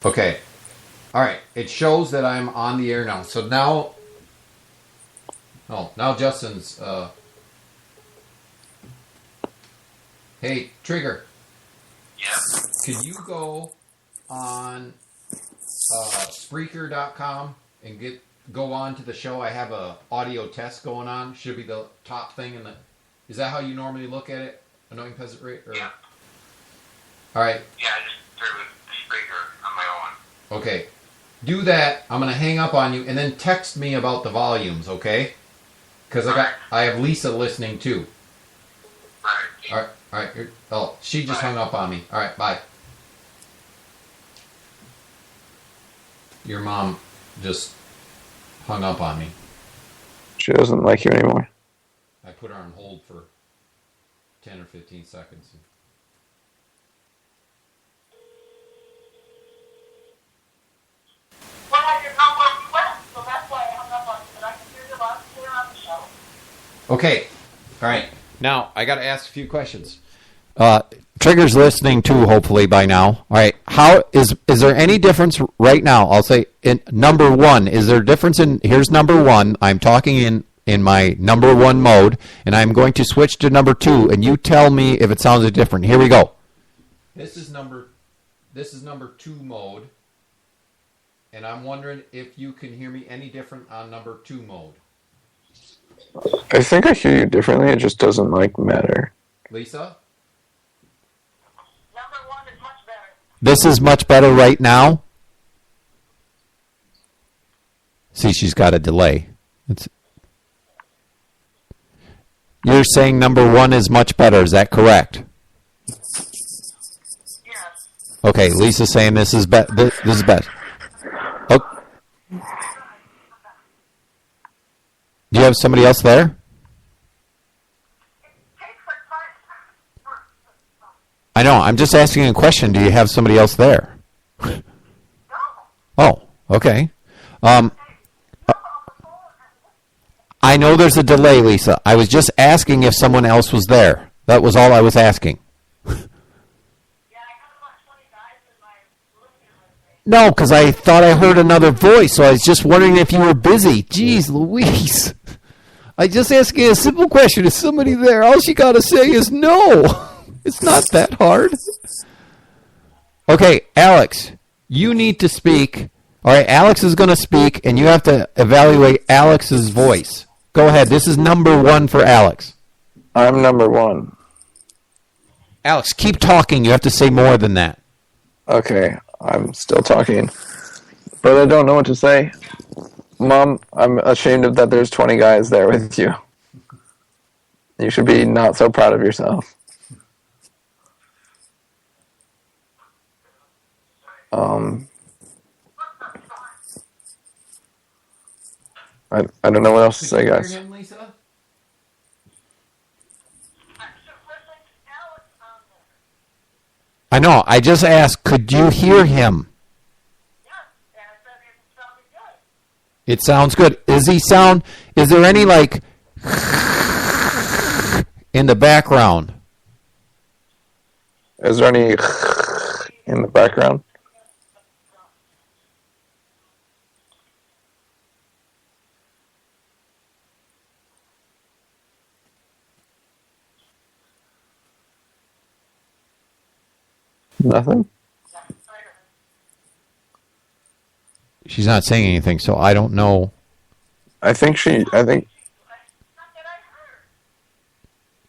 Okay. All right. It shows that I'm on the air now. So now... Oh, now Justin's... Hey, Trigger. Yes. Could you go on Spreaker.com and go on to the show? I have a audio test going on. Should be the top thing in the... Is that how you normally look at it? Annoying Peasant Rate? Or... Yeah. All right. Yeah, I just threw the Spreaker on my own. Okay. Do that. I'm going to hang up on you and then text me about the volumes, okay? Because I have Lisa listening too. Right. All right. Oh, she just hung up on me. All right, bye. Your mom just hung up on me. She doesn't like you anymore. I put her on hold for 10 or 15 seconds. Well, I didn't know where you went, so that's why I hung up on you, but I can hear you loud and clear on the show. Okay. All right. Now, I got to ask a few questions. Trigger's listening too, hopefully, by now. All right. How is there any difference right now? I'll say in number one. Is there a difference in, here's number one. I'm talking in my number one mode, and I'm going to switch to number two, and you tell me if it sounds different. Here we go. This is number two mode, and I'm wondering if you can hear me any different on number two mode. I think I hear you differently. It just doesn't matter. Lisa? Number one is much better. This is much better right now. See, she's got a delay. You're saying number one is much better. Is that correct? Yes. Okay, Lisa's saying this is better. This is better. Oh. Do you have somebody else there? I know. I'm just asking a question. Do you have somebody else there? Oh, okay. I know there's a delay, Lisa. I was just asking if someone else was there. That was all I was asking. No, because I thought I heard another voice, so I was just wondering if you were busy. Jeez Louise. I just asking a simple question. Is somebody there? All she got to say is no. It's not that hard. Okay, Alex, you need to speak. All right, Alex is going to speak, and you have to evaluate Alex's voice. Go ahead. This is number one for Alex. I'm number one. Alex, keep talking. You have to say more than that. Okay, I'm still talking. But I don't know what to say. Mom, I'm ashamed of that there's 20 guys there with you. You should be not so proud of yourself. I don't know what else to say, guys. Hear him, Lisa? I know. I just asked, could you hear him? It sounds good. Is there any, in the background? Is there any in the background? Nothing? She's not saying anything, so I don't know. I think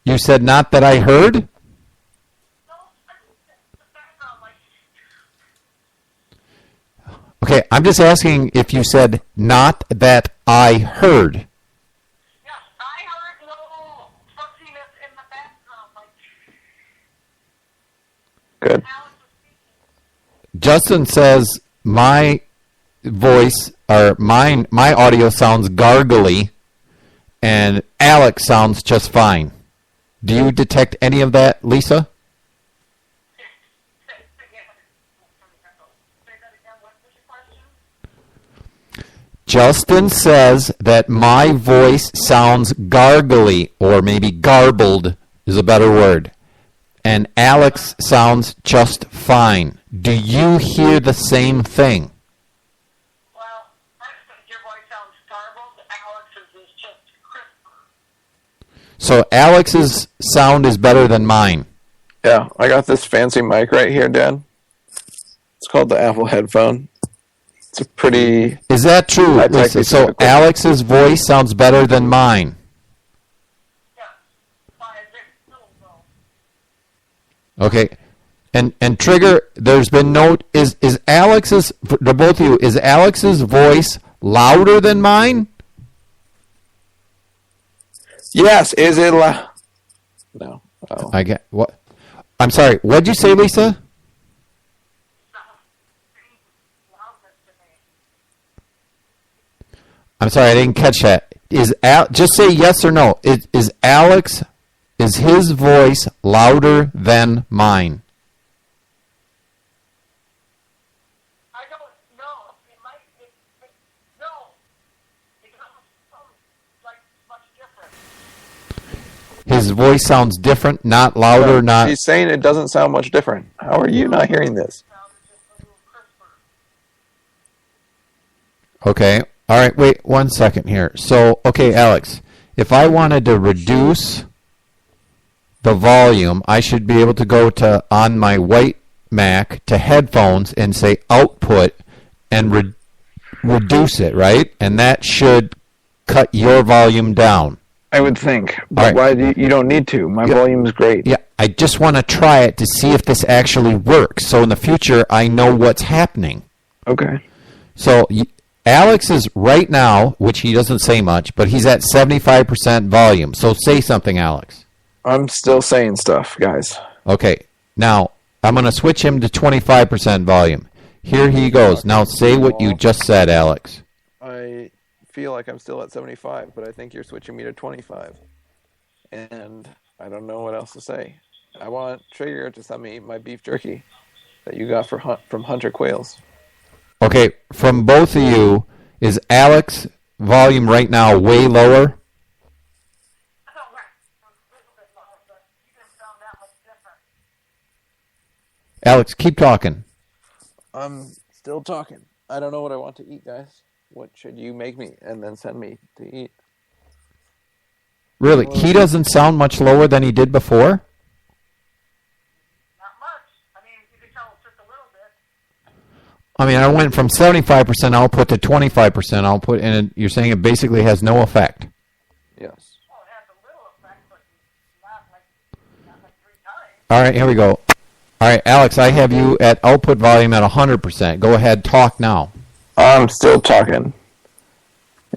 You said not that I heard? Okay, I'm just asking if you said not that I heard. Yes, I heard no fussiness in the background. good. Justin says my voice or my audio sounds gargly, and Alex sounds just fine. Do you detect any of that, Lisa? Justin says that my voice sounds gargly, or maybe garbled is a better word. And Alex sounds just fine. Do you hear the same thing? Well, I think your voice sounds garbled. Alex's is just crisper. So Alex's sound is better than mine. Yeah, I got this fancy mic right here, Dad. It's called the Apple headphone. It's a pretty... Is that true? High-tech piece of So equipment. Alex's voice sounds better than mine. Yeah. By a big little though. Okay. And Trigger, there's been no... Is Alex's... To both of you, is Alex's voice louder than mine? Yes, is it No. Oh. I get... What? I'm sorry. What'd you say, Lisa? I'm sorry, I didn't catch that. Just say yes or no. Is his voice louder than mine? I don't know. It might. No. It doesn't sound like much different. His voice sounds different, not louder, not... She's saying it doesn't sound much different. How are you not hearing this? Sound is just a little crisper. Okay. All right, wait 1 second here. So, okay, Alex, if I wanted to reduce the volume, I should be able to go to, on my white Mac, to headphones and say output and reduce it, right? And that should cut your volume down. I would think. But All right. why do you don't need to? My volume's great. Yeah, I just want to try it to see if this actually works. So in the future, I know what's happening. Okay. So Alex is right now, which he doesn't say much, but he's at 75% volume. So say something, Alex. I'm still saying stuff, guys. Okay, now I'm going to switch him to 25% volume. Here he goes. Now say what you just said, Alex. I feel like I'm still at 75, but I think you're switching me to 25. And I don't know what else to say. I want Trigger to send me my beef jerky that you got from Hunter Quails. Okay, from both of you, is Alex volume right now way lower? I don't know. A little bit lower, but you didn't sound that much different. Alex, keep talking. I'm still talking. I don't know what I want to eat, guys. What should you make me and then send me to eat? Really, he doesn't sound much lower than he did before? Not much. I mean, you can tell it's just a little bit. I mean, I went from 75% output to 25% output, and you're saying it basically has no effect. Yes. Well, it has a little effect, but not like 3 times. All right, here we go. All right, Alex, I have you at output volume at 100%. Go ahead, talk now. I'm still talking.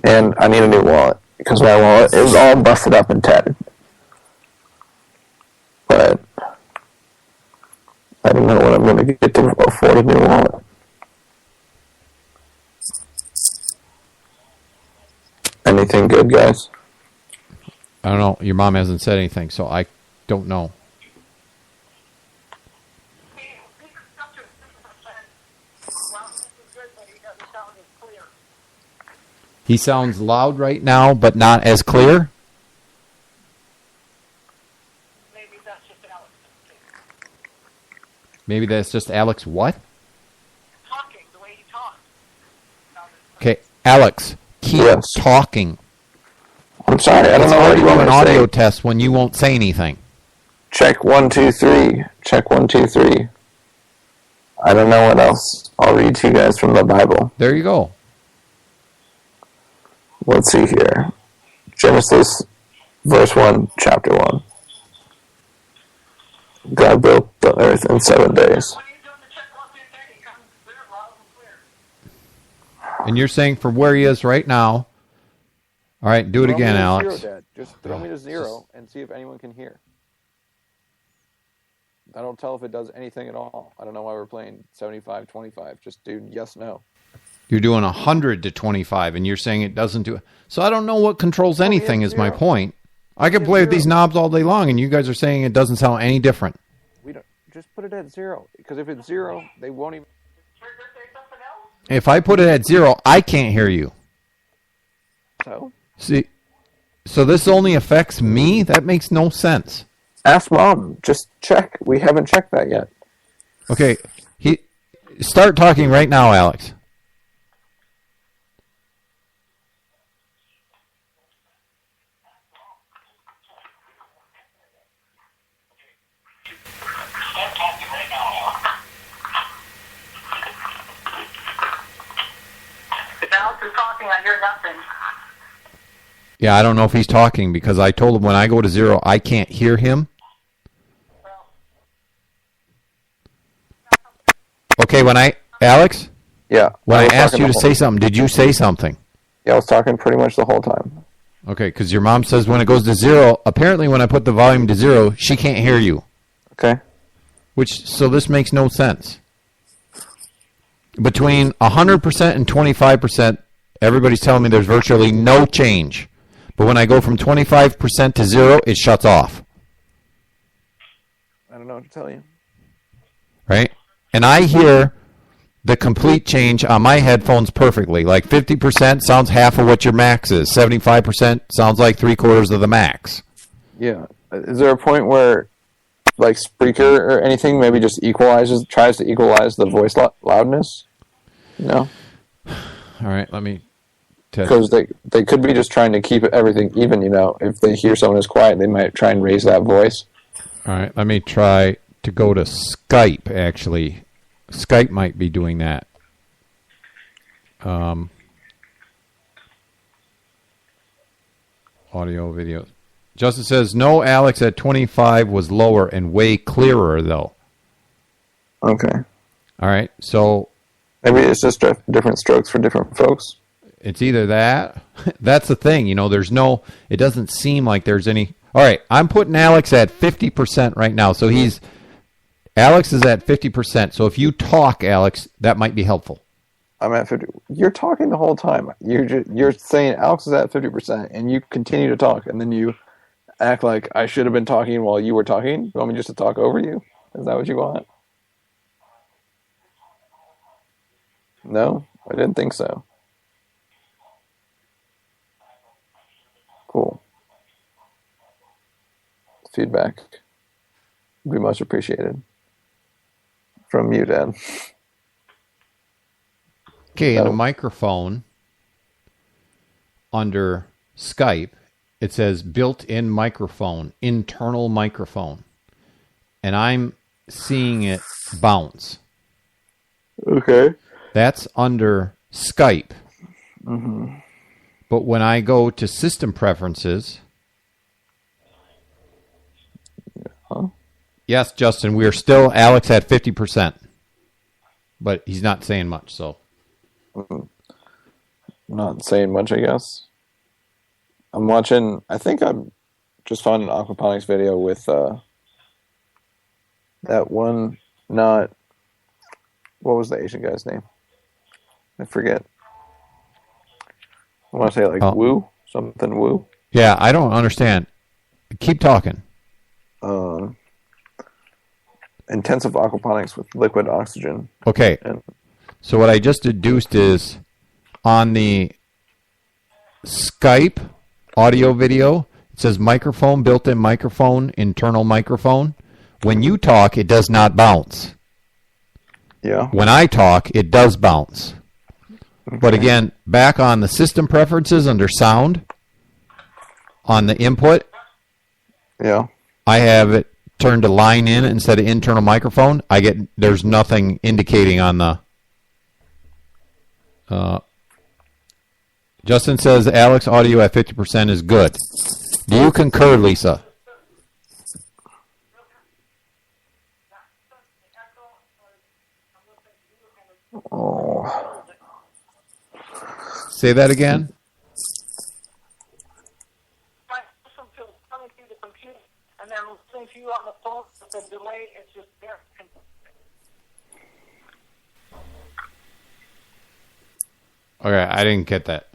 And I need a new wallet. Because my wallet is all busted up and tatted. But I don't know when I'm going to get to afford a new wallet. Anything good, guys? I don't know. Your mom hasn't said anything, so I don't know. He could up to 50%. Well, this is good, but he doesn't sound as clear. He sounds loud right now, but not as clear. Maybe that's just Alex. Maybe that's just Alex what? Talking, the way he talks. Okay, Alex, keep Yes. talking. I'm sorry, I don't It's know hard what to you do want an to audio say. test when you won't say anything. Check 1, 2, 3. Check 1, 2, 3. I don't know what else. I'll read to you guys from the Bible. There you go. Let's see here. Genesis, verse 1, chapter 1. God built the earth in 7 days. When you do the check 1, 2, 3, he comes clear, loud and clear. And you're saying from where he is right now. All right, do it again, Alex. Zero, Dad. Just throw me to 0 and see if anyone can hear. I don't tell if it does anything at all. I don't know why we're playing 75, 25. Just do yes, no. You're doing 100 to 25, and you're saying it doesn't do it. So I don't know what controls anything is my 0. point. I could play with these knobs all day long, and you guys are saying it doesn't sound any different. We don't just put it at 0. Because if it's 0, they won't even. Trigger say something else? If I put it at 0, I can't hear you. So See, so this only affects me? That makes no sense. ask Mom. Just check. We haven't checked that yet. Okay, Start talking right now, Alex. If Alex is talking, I hear nothing. Yeah, I don't know if he's talking because I told him when I go to 0, I can't hear him. Okay, Alex, Yeah. when I was asked talking you to the say something, did you say something? Yeah, I was talking pretty much the whole time. Okay, because your mom says when it goes to 0, apparently when I put the volume to 0, she can't hear you. Okay. So this makes no sense. Between 100% and 25%, everybody's telling me there's virtually no change. But when I go from 25% to 0, it shuts off. I don't know what to tell you. Right? And I hear the complete change on my headphones perfectly. Like 50% sounds half of what your max is. 75% sounds like 3/4 of the max. Yeah. Is there a point where, like, Spreaker or anything maybe just tries to equalize the voice loudness? No? All right, let me test. Because they could be just trying to keep everything even, you know. If they hear someone is quiet, they might try and raise that voice. All right, let me try to go to Skype, actually. Skype might be doing that. Audio, video. Justin says, no, Alex at 25 was lower and way clearer, though. Okay. All right, so Maybe it's just different strokes for different folks. it's either that. That's the thing, you know, it doesn't seem like there's any. All right, I'm putting Alex at 50% right now. So Alex is at 50%. So if you talk, Alex, that might be helpful. I'm at 50. You're talking the whole time. You're saying Alex is at 50%, and you continue to talk, and then you act like I should have been talking while you were talking. You want me just to talk over you? Is that what you want? No, I didn't think so. Cool. Feedback would be much appreciated. From you, Dad. Okay, in a Oh. microphone under Skype, it says built-in microphone, internal microphone. And I'm seeing it bounce. Okay. That's under Skype. Mm-hmm. But when I go to system preferences... Huh? Yes, Justin, we are still Alex at 50%. But he's not saying much, so... Not saying much, I guess. I'm watching... I think I'm just found an aquaponics video with that one, not... What was the Asian guy's name? I forget. I want to say like Woo? Something Woo? Yeah, I don't understand. Keep talking. Intensive aquaponics with liquid oxygen. Okay. So what I just deduced is on the Skype audio video, it says microphone, built-in microphone, internal microphone. When you talk, it does not bounce. Yeah. When I talk, it does bounce. Okay. But again, back on the system preferences under sound, on the input, yeah, I have it turned to line in instead of internal microphone. There's nothing indicating on the... Justin says Alex audio at 50% is good. Do you concur, Lisa? Oh. Say that again. My system feels coming through the computer, and then listening to you on the phone with the delay. It's just there. Okay, I didn't get that.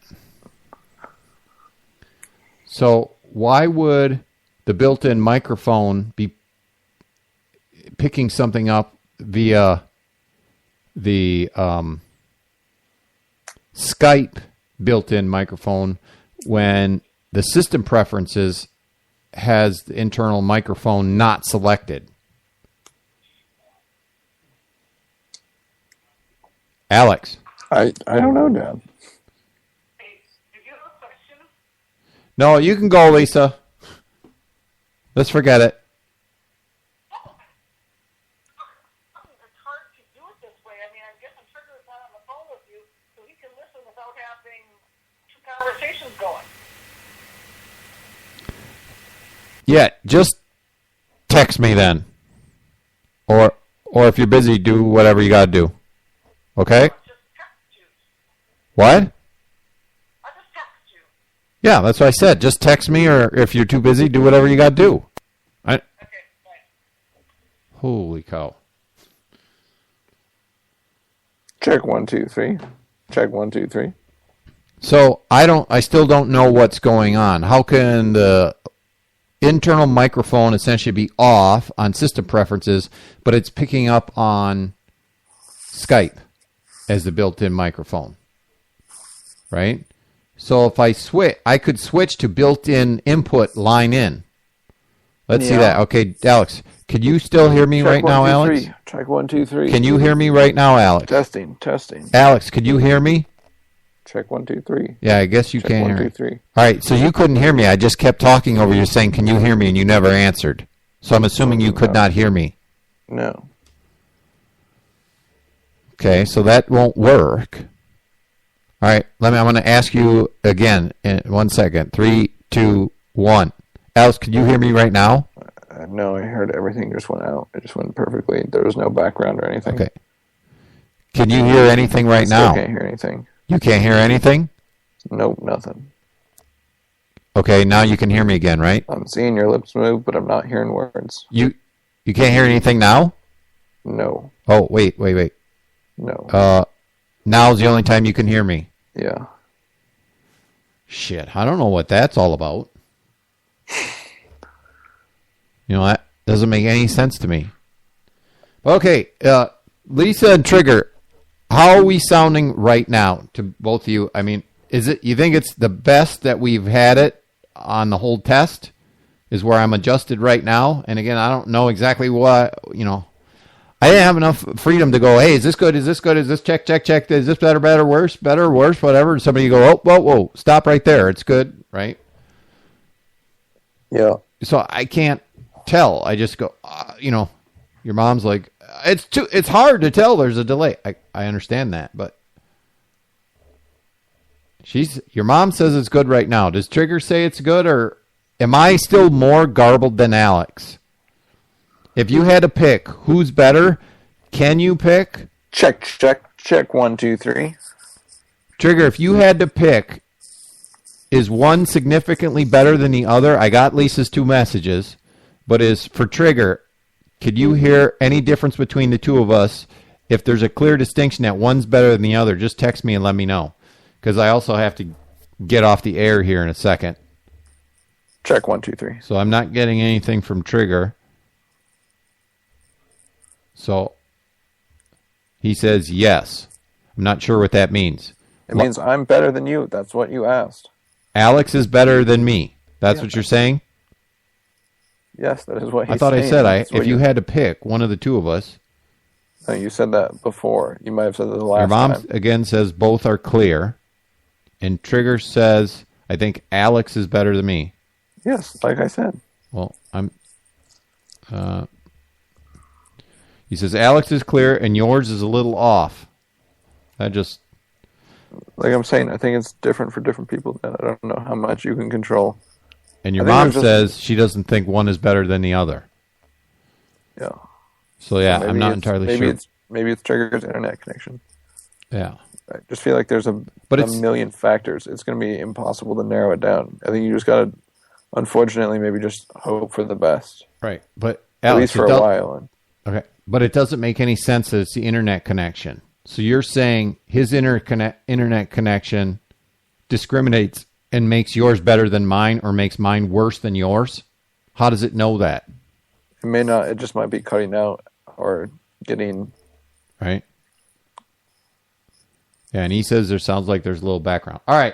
So why would the built-in microphone be picking something up via the Skype built-in microphone when the system preferences has the internal microphone not selected? Alex. I don't know, Dad. Hey, did you have a question? No, you can go, Lisa. Let's forget it. It's hard to do it this way. I mean, I guess I'm Trigger's not on the phone with you, so he can listen without having two conversations going. Yeah, just text me then. Or if you're busy, do whatever you got to do. Okay? Just text you. What? I'll just text you. Yeah, that's what I said. Just text me, or if you're too busy, do whatever you got to do. Okay, bye. Holy cow. Check 1, 2, 3. Check 1, 2, 3. So I still don't know what's going on. How can the internal microphone essentially be off on system preferences, but it's picking up on Skype as the built-in microphone, right? So if I could switch to built-in input line in. Let's see that. Okay, Alex, can you still hear me right now, Alex? Check 1, 2, 3. Can you hear me right now, Alex? Testing. Alex, could you hear me? Check 1, 2, 3. Yeah, I guess you Check can't 1, hear 2, me. 3. All right, so you couldn't hear me. I just kept talking over you saying, can you hear me? And you never answered. So I'm assuming you could not hear me. No. Okay, so that won't work. All right, I'm going to ask you again in 1 second. 3, 2, 1. Alex, can you hear me right now? No, I heard everything just went out. It just went perfectly. There was no background or anything. Okay. Can you hear anything right Still now? can't hear anything. You can't hear anything? Nope, nothing. Okay, now you can hear me again, right? I'm seeing your lips move, but I'm not hearing words. You can't hear anything now? No. Oh, wait. No. Now's the only time you can hear me. Yeah. Shit, I don't know what that's all about. You know, that doesn't make any sense to me. Okay, Lisa and Trigger, how are we sounding right now to both of you? I mean, you think it's the best that we've had it on the whole test? Is where I'm adjusted right now? And again, I don't know exactly what, I didn't have enough freedom to go, hey, is this good? Is this good? Is this check? Is this better, worse, whatever? And somebody go, oh, whoa, stop right there. It's good, right? Yeah. So I can't tell. I just go, your mom's like, it's hard to tell. There's a delay. I understand that, but your mom says it's good right now. Does Trigger say it's good, or am I still more garbled than Alex? If you had to pick who's better, can you pick? Check 1, 2, 3. Trigger, if you had to pick, is one significantly better than the other? I got Lisa's 2 messages, but for Trigger, could you hear any difference between the two of us? If there's a clear distinction that one's better than the other, just text me and let me know. Because I also have to get off the air here in a second. Check 1, 2, 3. So I'm not getting anything from Trigger. So he says yes. I'm not sure what that means. It means I'm better than you. That's what you asked. Alex is better than me. That's what you're saying? Yes, that is what he's I thought saying. I said if you had to pick one of the two of us. No, you said that before. You might have said that the last Your mom time. again says both are clear. And Trigger says, I think Alex is better than me. Yes, like I said. Well, he says Alex is clear and yours is a little off. Like I'm saying, I think it's different for different people. I don't know how much you can control. And your mom says she doesn't think one is better than the other. Yeah. So yeah, I'm not entirely sure. Maybe it's Trigger's internet connection. Yeah. I just feel like there's a million factors. It's going to be impossible to narrow it down. I think you just got to, unfortunately, maybe just hope for the best. Right. But Alex, at least for a while. Okay. But it doesn't make any sense that it's the internet connection. So you're saying his internet connection discriminates and makes yours better than mine, or makes mine worse than yours? How does it know that? It may not. It just might be cutting out or getting... Right. Yeah, and he says sounds like there's a little background. All right.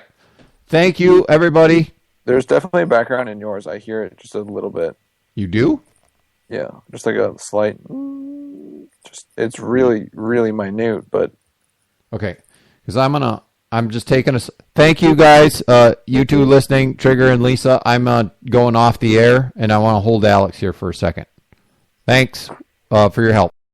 Thank you, everybody. There's definitely a background in yours. I hear it just a little bit. You do? Yeah, just like a slight... It's really, really minute, but Okay, because I'm just taking us. Thank you guys, you two listening, Trigger and Lisa. I'm going off the air, and I want to hold Alex here for a second. Thanks for your help.